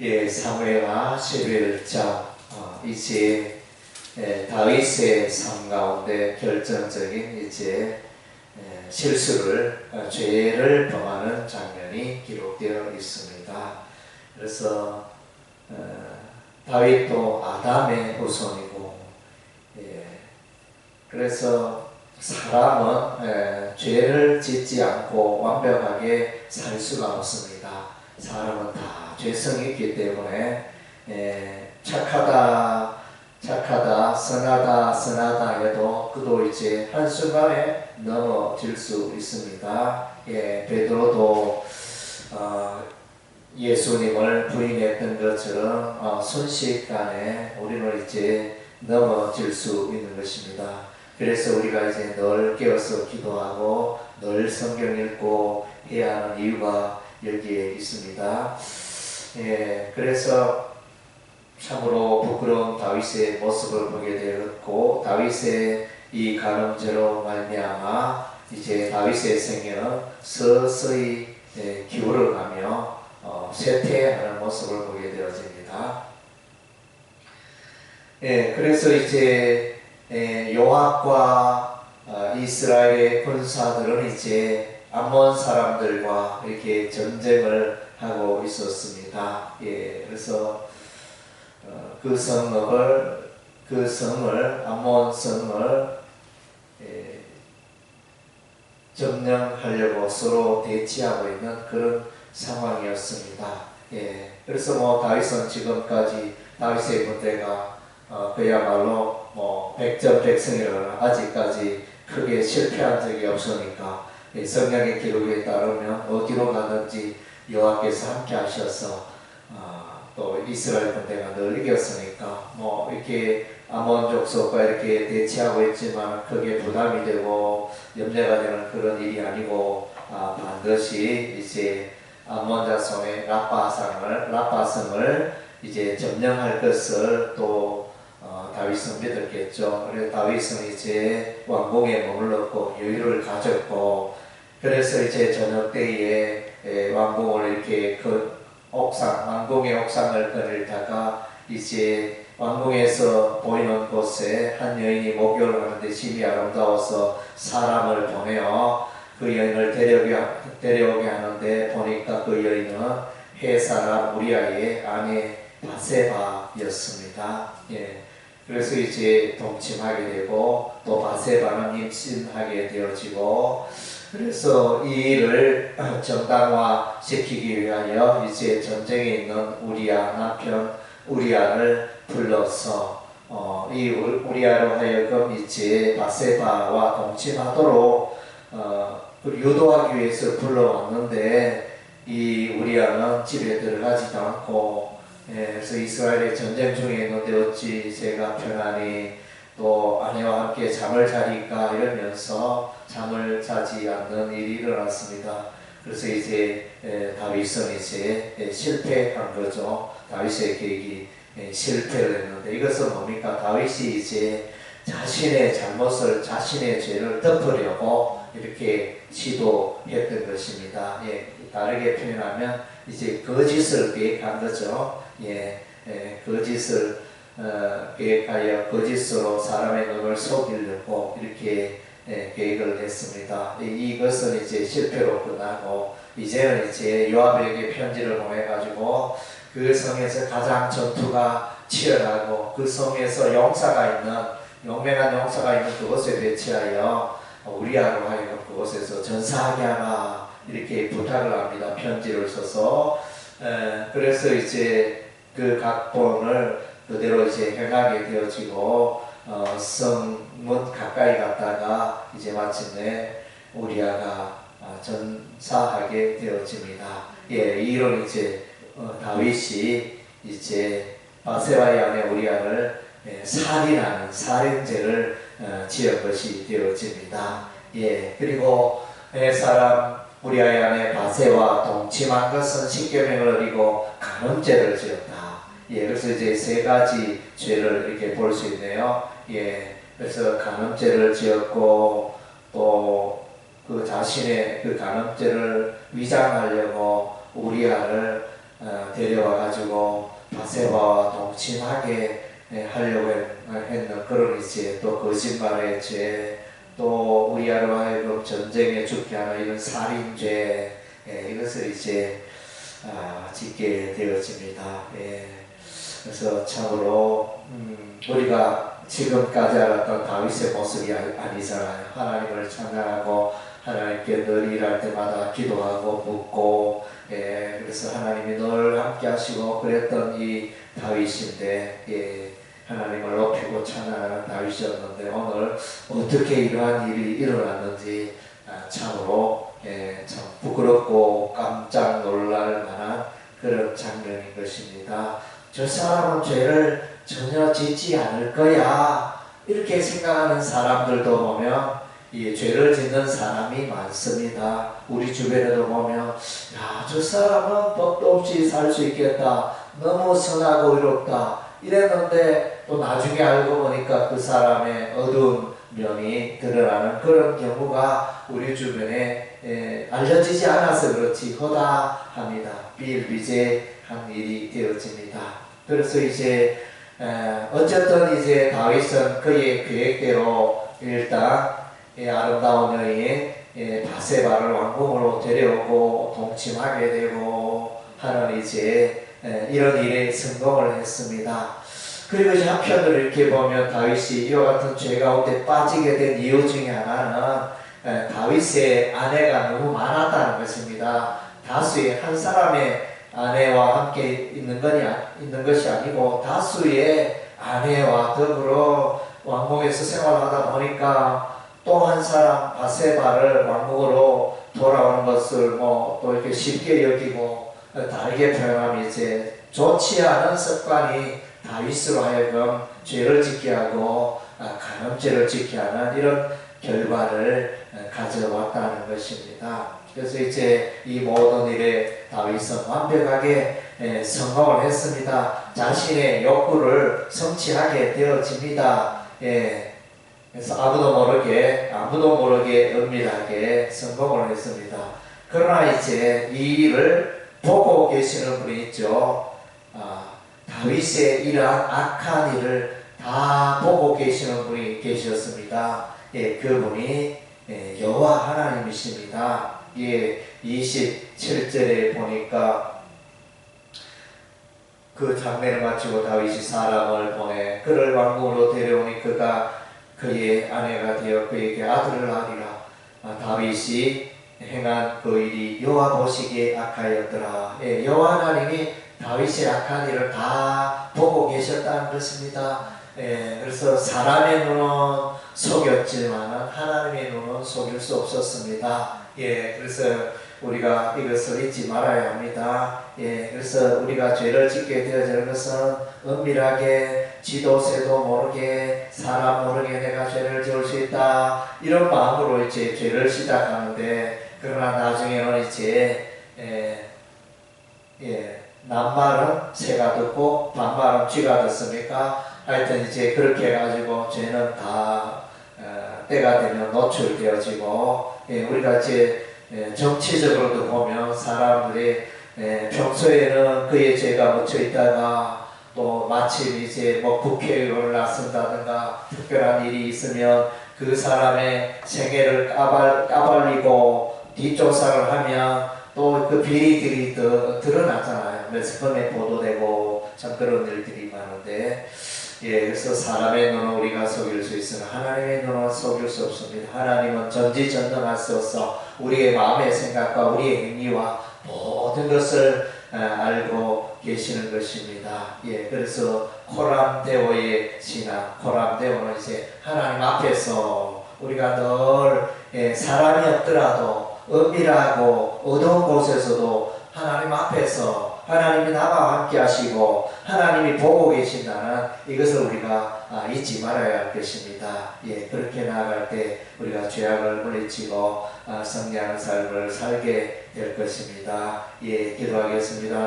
예, 사무엘하 11장 이제 다윗의 삶 가운데 결정적인 이제 실수를 죄를 범하는 장면이 기록되어 있습니다. 그래서 다윗도 아담의 후손이고, 그래서 사람은 죄를 짓지 않고 완벽하게 살 수가 없습니다. 사람은 다 죄성이 있기 때문에 착하다 선하다 해도 그도 이제 한순간에 넘어질 수 있습니다. 베드로도 예수님을 부인했던 것처럼 순식간에 우리는 이제 넘어질 수 있는 것입니다. 그래서 우리가 이제 늘 깨어서 기도하고 늘 성경 읽고 해야 하는 이유가 여기에 있습니다. 그래서 참으로 부끄러운 다윗의 모습을 보게 되었고, 다윗의 이 간음죄로 말미암아 이제 다윗의 생애는 서서히 기울어가며 쇠퇴하는 모습을 보게 되어집니다. 그래서 이제 요압과 이스라엘의 군사들은 이제 암몬 사람들과 이렇게 전쟁을 하고 있었습니다. 그래서 그 성을 암몬 성을 점령하려고 서로 대치하고 있는 그런 상황이었습니다. 그래서 다윗은 지금까지 다윗의 군대가 그야말로 백전백승이라거나 아직까지 크게 실패한 적이 없으니까 성경의 기록에 따르면 어디로 가든지 여호와께서 함께 하셔서 또 이스라엘 군대가 늘 이겼으니까 이렇게 암몬 족속과 이렇게 대치하고 있지만 크게 부담이 되고 염려가 되는 그런 일이 아니고 반드시 이제 암몬 자손의 라빠성을 이제 점령할 것을 또 다윗은 믿었겠죠. 그래서 다윗은 이제 왕궁에 머물렀고 여유를 가졌고, 그래서 이제 저녁 때에 왕궁을 이렇게 왕궁의 옥상을 거닐다가 이제 왕궁에서 보이는 곳에 한 여인이 목욕을 하는데 심히 아름다워서 사람을 보내어 그 여인을 데려오게 하는데 보니까 그 여인은 헷사람 우리아의 아내 바세바였습니다. 그래서 이제 동침하게 되고 또 바세바는 임신하게 되어지고, 그래서 이 일을 정당화시키기 위하여 이제 전쟁에 있는 우리아 남편 우리아를 불러서 이 우리아로 하여금 이제 바세바와 동침하도록 유도하기 위해서 불러왔는데, 이 우리아는 집에 들어가지도 않고, 그래서 이스라엘의 전쟁 중에 있는데 어찌 제가 편안히 또 아내와 함께 잠을 자리까 이러면서 잠을 자지 않는 일이 일어났습니다. 그래서 이제 다윗은 이제 실패한 거죠. 다윗의 계획이 실패를 했는데, 이것은 뭡니까? 다윗이 이제 자신의 잘못을, 자신의 죄를 덮으려고 이렇게 시도했던 것입니다. 다르게 표현하면 이제 거짓을 계획한 거죠. 거짓을 계획하여 거짓으로 사람의 눈을 속이려고 이렇게 계획을 했습니다. 이것은 이제 실패로 끝나고, 이제는 이제 요압에게 편지를 보내가지고 그 성에서 가장 전투가 치열하고 그 성에서 용맹한 용사가 있는 그곳에 배치하여 우리아로 하여금 그곳에서 전사하게 하라 이렇게 부탁을 합니다. 편지를 써서. 그래서 이제 그 각본을 그대로 이제 행하게 되어지고 성문 가까이 갔다가 이제 마침내 우리아가 전사하게 되어집니다. 이런 이제 다윗이 이제 바세바의 아내 우리아를 살인하는 살인죄를 지은 것이 되어집니다. 그리고 사람 우리아의 아내 바세와 동침한 것은 십계명을 어기고 간음죄를 지었다. 그래서 이제 세 가지 죄를 이렇게 볼 수 있네요. 그래서 간음죄를 지었고, 또 그 자신의 그 간음죄를 위장하려고 우리아를 데려와 가지고 바세바와 동침하게 하려고 했는 그런 이제 또 거짓말의 죄, 또 우리아로 하여금 전쟁에 죽게 하는 이런 살인죄, 이것을 이제 짓게 되어집니다. 그래서 참으로 우리가 지금까지 알았던 다윗의 모습이 아니잖아요. 하나님을 찬양하고 하나님께 늘 일할 때마다 기도하고 묻고, 그래서 하나님이 늘 함께 하시고 그랬던 이 다윗인데, 하나님을 높이고 찬양하는 다윗이었는데 오늘 어떻게 이러한 일이 일어났는지 참으로 참 부끄럽고 깜짝 놀랄 만한 그런 장면인 것입니다. 저 사람은 죄를 전혀 짓지 않을 거야, 이렇게 생각하는 사람들도 보면 이 죄를 짓는 사람이 많습니다. 우리 주변에도 보면 저 사람은 법도 없이 살 수 있겠다, 너무 선하고 의롭다 이랬는데 또 나중에 알고 보니까 그 사람의 어두운 면이 드러나는 그런 경우가 우리 주변에 알려지지 않아서 그렇지 허다합니다. 비일비재한 일이 되어집니다. 그래서 이제 어쨌든 이제 다윗은 그의 계획대로 일단 아름다운 여인 바세바를 왕궁으로 데려오고 동침하게 되고 하는 이제 이런 일에 성공을 했습니다. 그리고 이제 한편으로 이렇게 보면 다윗이 이와 같은 죄 가운데 빠지게 된 이유 중에 하나는 다윗의 아내가 너무 많았다는 것입니다. 다수의 한 사람의 아내와 함께 있는 것이 아니고 다수의 아내와 더불어 왕궁에서 생활하다 보니까 또 한 사람 바세바를 왕궁으로 돌아오는 것을 또 이렇게 쉽게 여기고 다르게 표현하면 이제 좋지 않은 습관이 다윗으로 하여금 죄를 짓게 하고 간음죄를 짓게 하는 이런 결과를 가져왔다는 것입니다. 그래서 이제 이 모든 일에 다윗은 완벽하게 성공을 했습니다. 자신의 욕구를 성취하게 되어집니다. 그래서 아무도 모르게 은밀하게 성공을 했습니다. 그러나 이제 이 일을 보고 계시는 분이 있죠. 다윗의 이러한 악한 일을 다 보고 계시는 분이 계셨습니다. 그분이 여호와 하나님이십니다. 27절에 보니까 그 장례를 마치고 다윗이 사람을 보내 그를 왕궁으로 데려오니 그가 그의 아내가 되어 그에게 아들을 낳으리라. 다윗이 행한 그 일이 여호와 보시기에 악하였더라. 여호와 하나님이 다윗의 악한 일을 다 보고 계셨다는 것입니다. 그래서 사람의 눈은 속였지만 하나님의 눈은 속일 수 없었습니다. 그래서 우리가 이것을 잊지 말아야 합니다. 그래서 우리가 죄를 짓게 되어지는 것은 은밀하게 지도새도 모르게 사람 모르게 내가 죄를 지을 수 있다 이런 마음으로 이제 죄를 시작하는데, 그러나 나중에는 이제 낱말은 새가 듣고 반말은 쥐가 듣습니까? 하여튼 이제 그렇게 해가지고 죄는 다 때가 되면 노출되어지고, 우리가 이제 정치적으로도 보면 사람들이 평소에는 그의 죄가 묻혀 있다가 또 마침 이제 국회의원을 나선다든가 특별한 일이 있으면 그 사람의 생애를 까발리고 뒷조사를 하면 또 그 비리들이 더 드러나잖아요. 매스컴에 보도되고 참 그런 일들이 많은데, 그래서 사람의 눈은 우리가 속일 수 있으나 하나님의 눈은 속일 수 없습니다. 하나님은 전지전능하셔서 우리의 마음의 생각과 우리의 행위와 모든 것을 알고 계시는 것입니다. 그래서 코람데오의 신앙, 코람데오는 이제 하나님 앞에서 우리가 늘 사람이 없더라도 은밀하고 어두운 곳에서도 하나님 앞에서 하나님이 나와 함께 하시고 하나님이 보고 계신다는 이것을 우리가 잊지 말아야 할 것입니다. 그렇게 나아갈 때 우리가 죄악을 물리치고 승리하는 삶을 살게 될 것입니다. 기도하겠습니다.